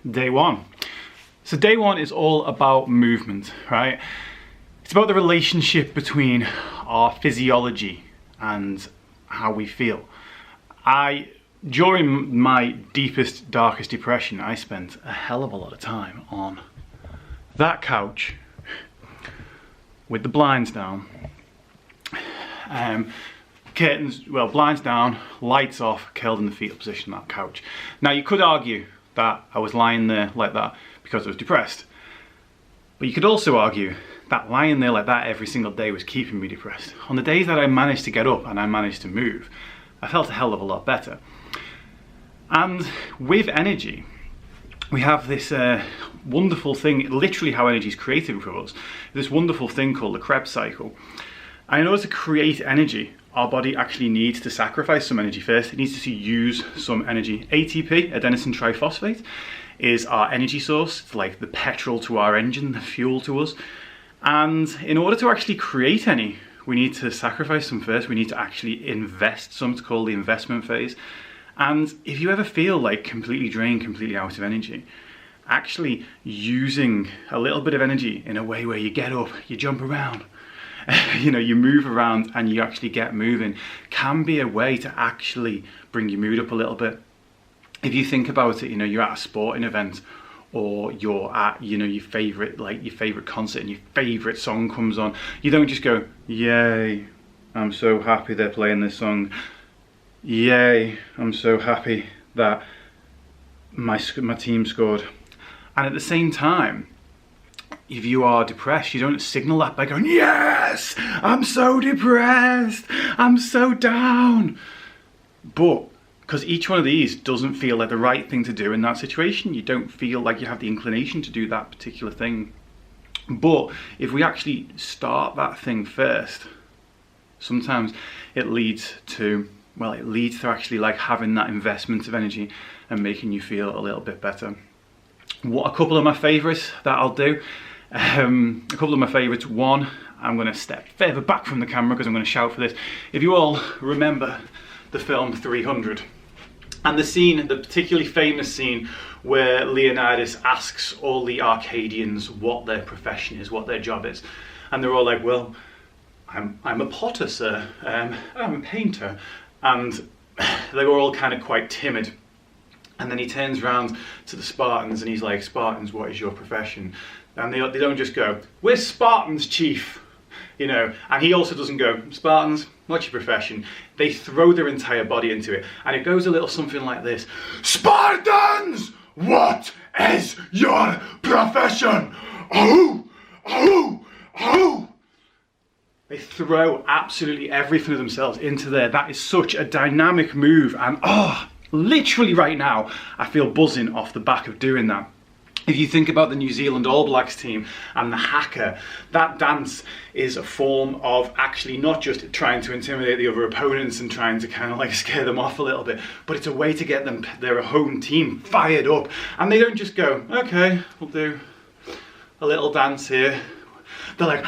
day one. So day one is all about movement, right? It's about the relationship between our physiology and how we feel. During my deepest, darkest depression, I spent a hell of a lot of time on that couch with the blinds down. Blinds down, lights off, curled in the fetal position on that couch. Now you could argue that I was lying there like that because I was depressed. But you could also argue that lying there like that every single day was keeping me depressed. On the days that I managed to get up and I managed to move, I felt a hell of a lot better. And with energy, we have this wonderful thing, literally how energy is created for us, this wonderful thing called the Krebs cycle. And in order to create energy, our body actually needs to sacrifice some energy first. It needs to use some energy. ATP, adenosine triphosphate, is our energy source. It's like the petrol to our engine, the fuel to us. And in order to actually create any, we need to sacrifice some first. We need to actually invest some. It's called the investment phase. And if you ever feel like completely drained, completely out of energy, actually using a little bit of energy in a way where you get up, you jump around, you move around and you actually get moving, can be a way to actually bring your mood up a little bit. If you think about it, you're at a sporting event, or you're at your favorite concert and your favorite song comes on, you don't just go, yay, I'm so happy they're playing this song, yay, I'm so happy that my team scored. And at the same time, if you are depressed, you don't signal that by going, yes, I'm so depressed, I'm so down. But because each one of these doesn't feel like the right thing to do in that situation, you don't feel like you have the inclination to do that particular thing. But if we actually start that thing first, sometimes it leads to actually like having that investment of energy and making you feel a little bit better. What a couple of my favorites that I'll do. A couple of my favorites. One, I'm going to step further back from the camera because I'm going to shout for this. If you all remember the film 300 and the particularly famous scene where Leonidas asks all the Arcadians what their profession is, what their job is, and they're all like, well, I'm a potter, sir, I'm a painter, and they were all kind of quite timid. And then he turns around to the Spartans and he's like, Spartans, what is your profession? And they don't just go, we're Spartans, chief, and he also doesn't go, Spartans, what's your profession? They throw their entire body into it, and it goes a little something like this: Spartans, what is your profession? Oh, oh, oh. They throw absolutely everything of themselves into there. That is such a dynamic move, and literally right now, I feel buzzing off the back of doing that. If you think about the New Zealand All Blacks team and the haka, that dance is a form of actually not just trying to intimidate the other opponents and trying to kind of like scare them off a little bit, but it's a way to get their home team fired up. And they don't just go, okay, we'll do a little dance here. They're like,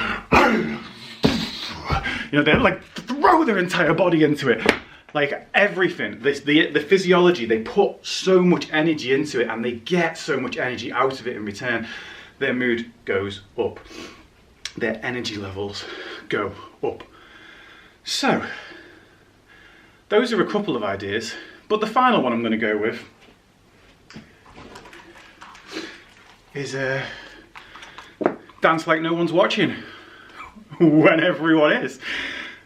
they like throw their entire body into it. Like everything, the physiology, they put so much energy into it and they get so much energy out of it in return. Their mood goes up. Their energy levels go up. So, those are a couple of ideas, but the final one I'm going to go with is dance like no one's watching when everyone is.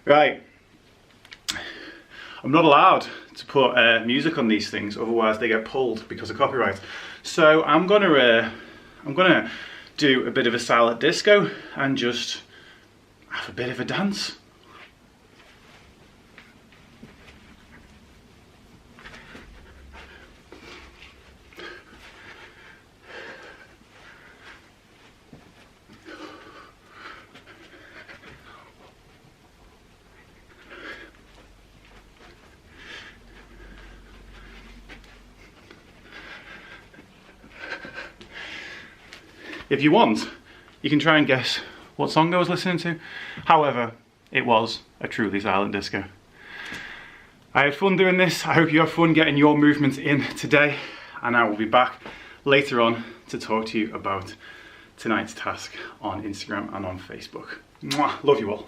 Right. I'm not allowed to put music on these things, otherwise they get pulled because of copyright. So I'm gonna do a bit of a silent disco and just have a bit of a dance. If you want, you can try and guess what song I was listening to. However, it was a truly silent disco. I had fun doing this. I hope you have fun getting your movements in today, and I will be back later on to talk to you about tonight's task on Instagram and on Facebook. Mwah, love you all.